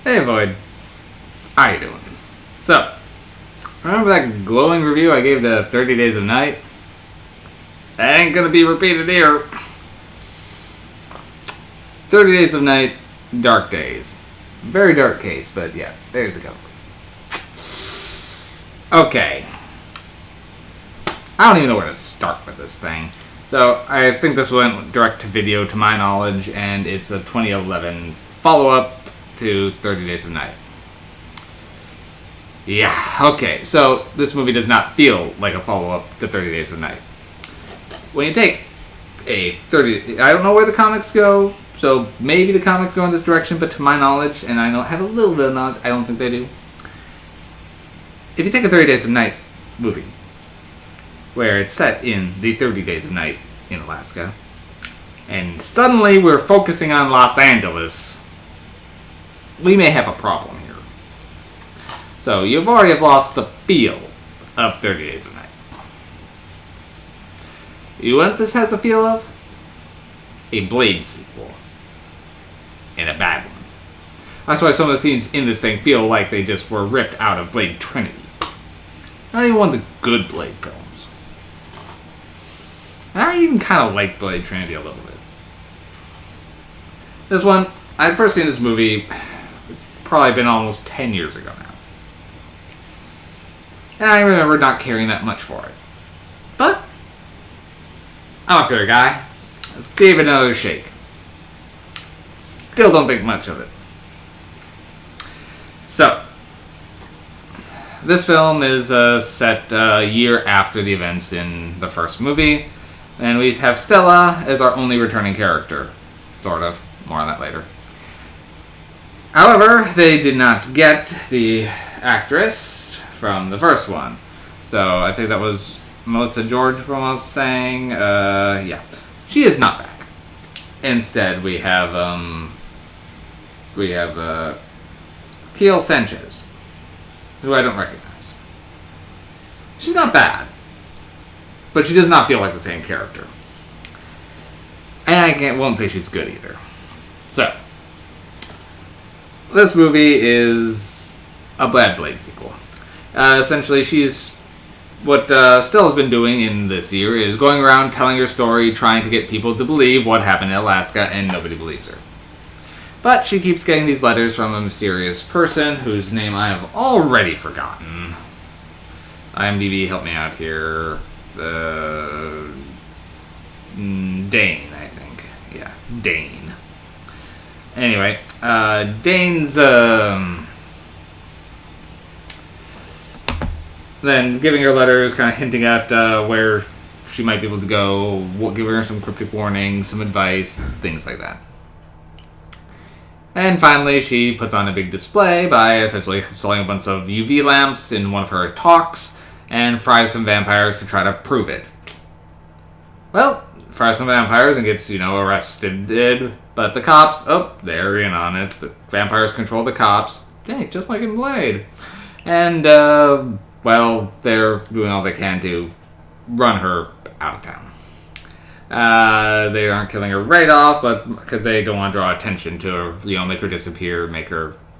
Hey Void, how you doing? So, remember that glowing review I gave to 30 Days of Night? That ain't gonna be repeated here. 30 Days of Night, Dark Days. Very dark case, but yeah, there's the go. Okay. I don't even know where to start with this thing. So, I think this went direct to video to my knowledge, and it's a 2011 follow-up to 30 Days of Night. Yeah, okay, so this movie does not feel like a follow-up to 30 Days of Night. When you take a 30... I don't know where the comics go, so maybe the comics go in this direction, but to my knowledge, and I have a little bit of knowledge, I don't think they do. If you take a 30 Days of Night movie, where it's set in the 30 Days of Night in Alaska, and suddenly we're focusing on Los Angeles, we may have a problem here. So you've already lost the feel of 30 Days of Night. You know what this has a feel of? A Blade sequel. And a bad one. That's why some of the scenes in this thing feel like they just were ripped out of Blade Trinity. Not even one of the good Blade films. I even kind of like Blade Trinity a little bit. This one, I had first seen this movie, it's probably been almost 10 years ago now. And I remember not caring that much for it. But, I'm a fair guy. Let's give it another shake. Still don't think much of it. So, this film is set a year after the events in the first movie. And we have Stella as our only returning character. Sort of. More on that later. However, they did not get the actress from the first one. So I think that was Melissa George from us saying, yeah. She is not back. Instead, we have Kiel Sanchez, who I don't recognize. She's not bad, but she does not feel like the same character. And I won't say she's good either. So, this movie is a bad Blade sequel. Essentially, what Stella's been doing in this year is going around telling her story, trying to get people to believe what happened in Alaska, and nobody believes her. But she keeps getting these letters from a mysterious person whose name I have already forgotten. IMDb, help me out here. Dane, I think. Yeah, Dane. Anyway, Dane's, then giving her letters, kind of hinting at where she might be able to go, giving her some cryptic warnings, some advice, things like that. And finally, she puts on a big display by essentially installing a bunch of UV lamps in one of her talks and fries some vampires to try to prove it. Well, fries some vampires and gets, arrested. But the cops, they're in on it. The vampires control the cops. Dang, just like in Blade. And, well, they're doing all they can to run her out of town. They aren't killing her right off, but because they don't want to draw attention to her, make her disappear,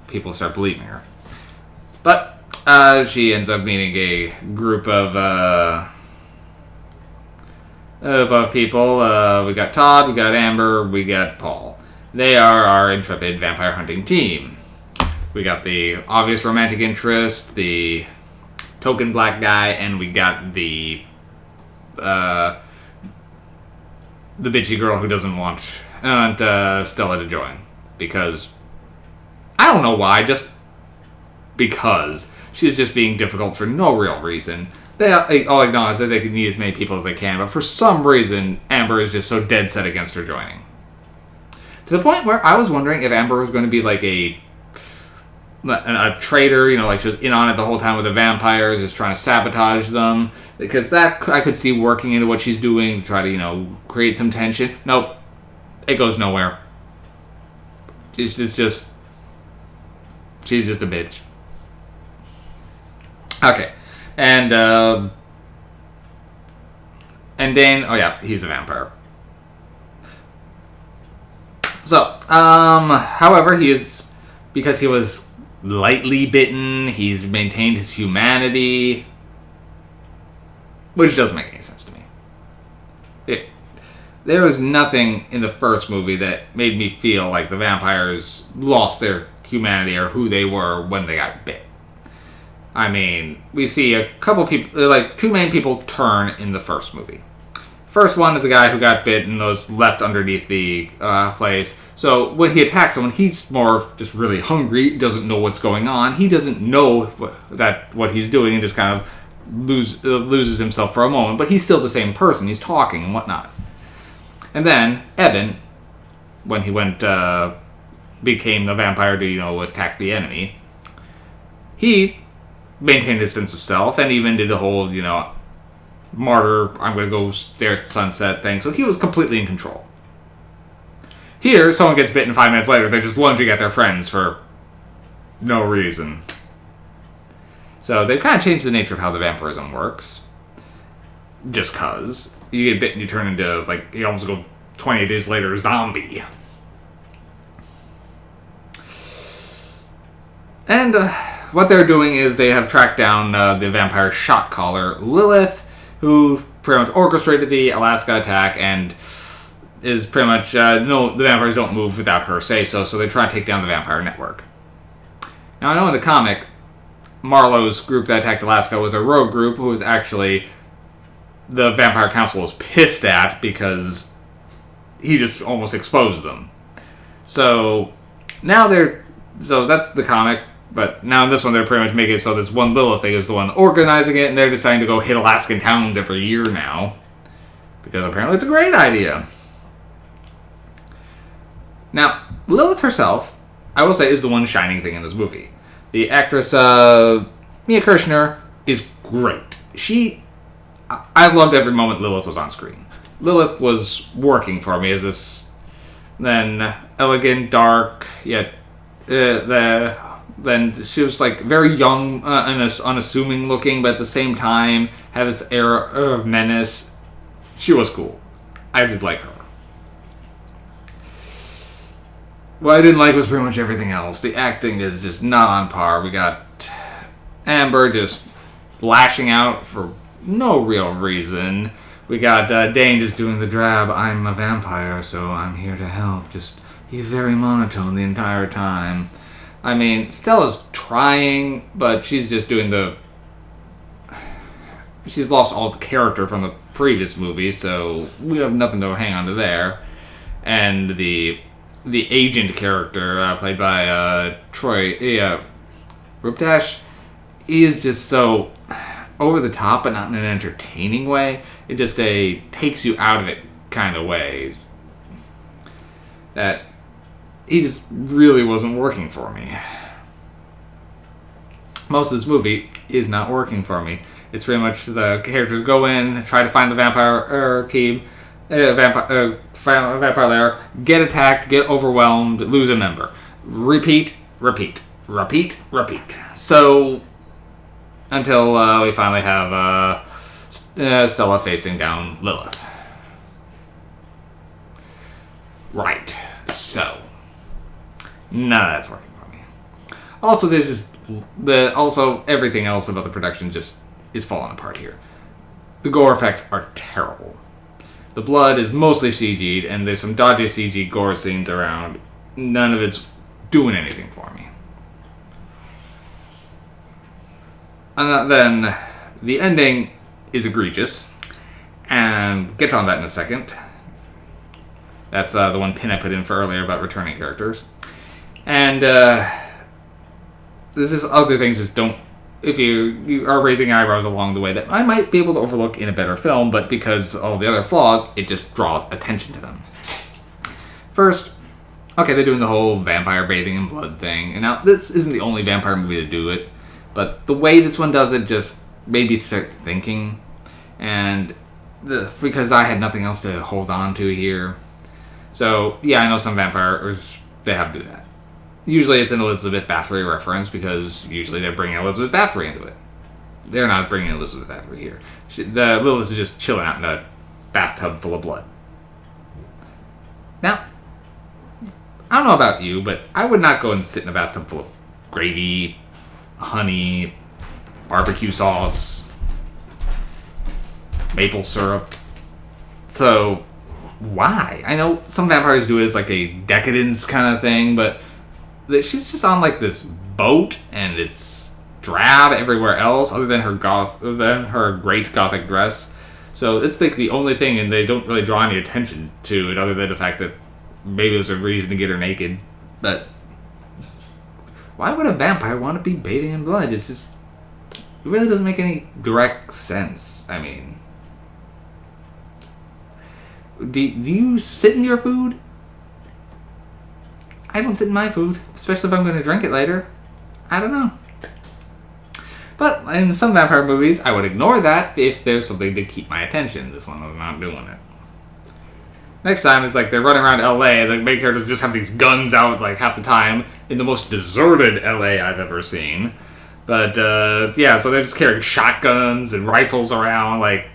people start believing her. But she ends up meeting a group of people. We got Todd, we got Amber, we got Paul. They are our intrepid vampire hunting team. We got the obvious romantic interest, the token black guy, and we got the bitchy girl who doesn't want Stella to join. Because, I don't know why, just because she's just being difficult for no real reason. They all acknowledge that they can need as many people as they can, but for some reason, Amber is just so dead set against her joining. To the point where I was wondering if Amber was going to be like a traitor, like she was in on it the whole time with the vampires, just trying to sabotage them. Because that I could see working into what she's doing to try to, create some tension. Nope. It goes nowhere. She's just a bitch. Okay. And Dane, oh yeah, he's a vampire. So, however, he is because he was lightly bitten, he's maintained his humanity, which doesn't make any sense to me. There was nothing in the first movie that made me feel like the vampires lost their humanity or who they were when they got bit. I mean, we see a couple people, like two main people turn in the first movie. First one is a guy who got bit and was left underneath the place. So when he attacks someone, he's more just really hungry, doesn't know what's going on. He doesn't know what he's doing and just kind of loses himself for a moment. But he's still the same person. He's talking and whatnot. And then Eben, when he became a vampire to, attack the enemy, he maintained his sense of self and even did the whole, martyr, I'm going to go stare at the sunset thing. So he was completely in control. Here, someone gets bitten 5 minutes later, they're just lunging at their friends for no reason. So they've kind of changed the nature of how the vampirism works. Just cause. You get bitten, you turn into, you almost go 28 days later, zombie. And what they're doing is they have tracked down the vampire shot caller, Lilith, who pretty much orchestrated the Alaska attack and is pretty much, the vampires don't move without her say-so, so they try to take down the vampire network. Now, I know in the comic, Marlowe's group that attacked Alaska was a rogue group who was actually the Vampire Council was pissed at because he just almost exposed them. So that's the comic, but now in this one they're pretty much making it so this one Lilith thing is the one organizing it, and they're deciding to go hit Alaskan towns every year now. Because apparently it's a great idea. Now, Lilith herself, I will say, is the one shining thing in this movie. The actress, Mia Kirshner, is great. I loved every moment Lilith was on screen. Lilith was working for me as this then elegant, dark, yet then she was very young and unassuming looking, but at the same time had this air of menace. She was cool. I did like her. What I didn't like was pretty much everything else. The acting is just not on par. We got Amber just lashing out for no real reason. We got Dane just doing the drab, I'm a vampire, so I'm here to help. He's very monotone the entire time. I mean, Stella's trying, but she's just doing she's lost all the character from the previous movie, so we have nothing to hang on to there. And the agent character, played by Troy Ruptash, he is just so over the top, but not in an entertaining way. It just takes you out of it kind of ways. That he just really wasn't working for me. Most of this movie is not working for me. It's pretty much the characters go in, try to find the vampire team, vampire lair, get attacked, get overwhelmed, lose a member. Repeat. So, until we finally have Stella facing down Lilith. Right. So, none of that's working for me. Also, everything else about the production just is falling apart here. The gore effects are terrible. The blood is mostly CG'd, and there's some dodgy CG gore scenes around. None of it's doing anything for me. And then the ending is egregious, and get on that in a second. That's the one pin I put in for earlier about returning characters. And there's just other things just don't... If you are raising eyebrows along the way that I might be able to overlook in a better film, but because of the other flaws, it just draws attention to them. First, okay, they're doing the whole vampire bathing in blood thing. And now, this isn't the only vampire movie to do it, but the way this one does it just made me start thinking. And because I had nothing else to hold on to here. So, yeah, I know some vampires, they have to do that. Usually it's an Elizabeth Bathory reference because usually they're bringing Elizabeth Bathory into it. They're not bringing Elizabeth Bathory here. The Lilith is just chilling out in a bathtub full of blood. Now, I don't know about you, but I would not go and sit in a bathtub full of gravy, honey, barbecue sauce, maple syrup. So, why? I know some vampires do it as like a decadence kind of thing, but she's just on like this boat, and it's drab everywhere else other than her great gothic dress. So it's like the only thing, and they don't really draw any attention to it other than the fact that maybe there's a reason to get her naked. But why would a vampire want to be bathing in blood? It's just, it really doesn't make any direct sense. I mean, do you sit in your food? I don't sit in my food, especially if I'm going to drink it later. I don't know. But in some vampire movies, I would ignore that if there's something to keep my attention. This one, I'm not doing it. Next time, it's like they're running around LA, the main characters just have these guns out like half the time in the most deserted LA I've ever seen. But, yeah, so they're just carrying shotguns and rifles around. Like,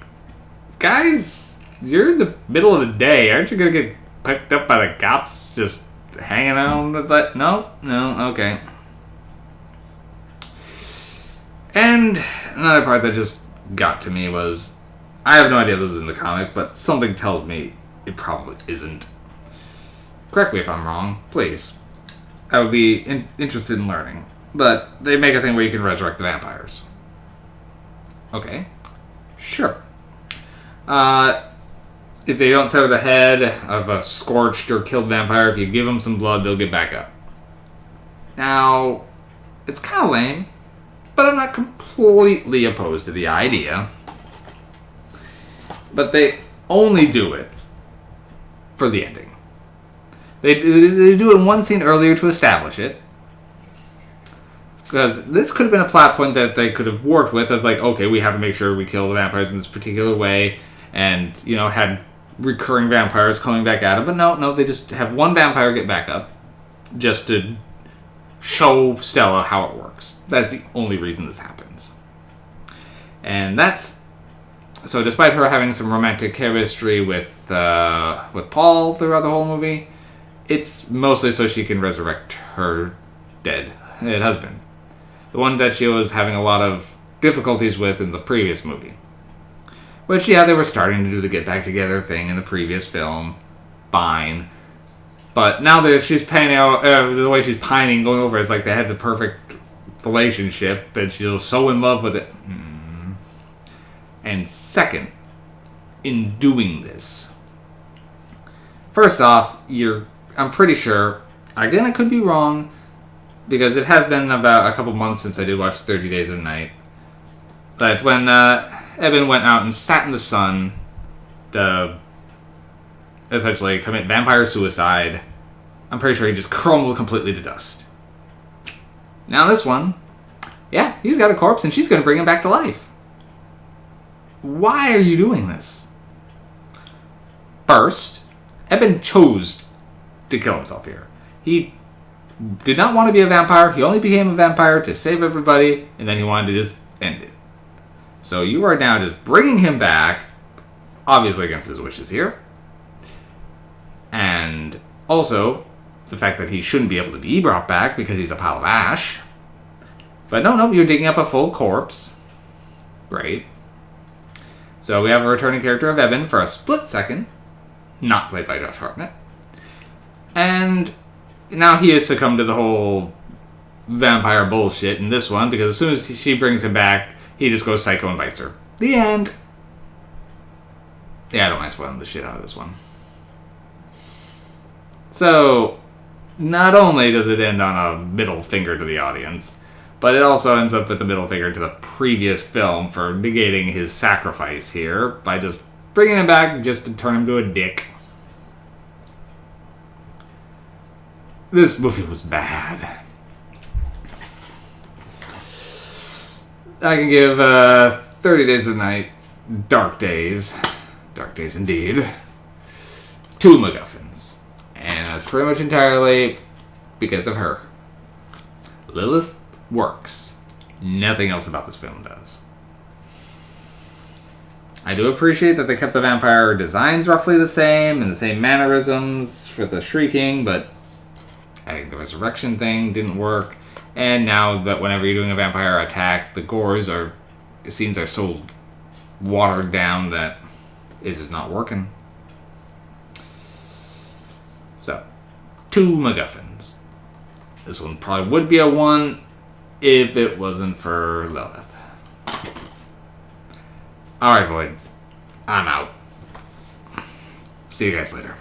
guys, you're in the middle of the day. Aren't you going to get picked up by the cops just hanging out with that? No, okay. And another part that just got to me was, I have no idea if this is in the comic, but something tells me it probably isn't. Correct me if I'm wrong, please. I would be interested in learning. But they make a thing where you can resurrect the vampires. Okay. Sure. If they don't sever the head of a scorched or killed vampire, if you give them some blood, they'll get back up. Now, it's kind of lame, but I'm not completely opposed to the idea. But they only do it for the ending. They do it in one scene earlier to establish it. Because this could have been a plot point that they could have worked with of like, okay, we have to make sure we kill the vampires in this particular way. And, you know, had recurring vampires coming back at them. But no, they just have one vampire get back up. Just to show Stella how it works. That's the only reason this happens. And that's... So despite her having some romantic chemistry with Paul throughout the whole movie, it's mostly so she can resurrect her dead husband. The one that she was having a lot of difficulties with in the previous movie. Which, yeah, they were starting to do the get back together thing in the previous film. Fine. But now that she's panning out, the way she's pining, going over, it's like they had the perfect relationship, and she's so in love with it. And second, in doing this, first off, I'm pretty sure, again, I could be wrong, because it has been about a couple months since I did watch 30 Days of Night, that when Eben went out and sat in the sun to essentially commit vampire suicide, I'm pretty sure he just crumbled completely to dust. Now this one, yeah, he's got a corpse and she's going to bring him back to life. Why are you doing this? First, Eben chose to kill himself here. He did not want to be a vampire. He only became a vampire to save everybody, and then he wanted to just end it. So you are now just bringing him back, obviously against his wishes here. And also, the fact that he shouldn't be able to be brought back because he's a pile of ash. But no, you're digging up a full corpse. Great. So we have a returning character of Eben for a split second, not played by Josh Hartnett. And now he has succumbed to the whole vampire bullshit in this one, because as soon as she brings him back, he just goes psycho and bites her. The end. Yeah, I don't mind spoiling the shit out of this one. So, not only does it end on a middle finger to the audience, but it also ends up with the middle finger to the previous film for negating his sacrifice here by just bringing him back just to turn him to a dick. This movie was bad. I can give 30 Days of Night, Dark Days indeed, 2 MacGuffins. And that's pretty much entirely because of her. Lilith works. Nothing else about this film does. I do appreciate that they kept the vampire designs roughly the same and the same mannerisms for the shrieking, but adding the resurrection thing didn't work. And now that whenever you're doing a vampire attack, the scenes are so watered down that it's just not working. So, 2 MacGuffins. This one probably would be a 1 if it wasn't for Lilith. Alright, Void. I'm out. See you guys later.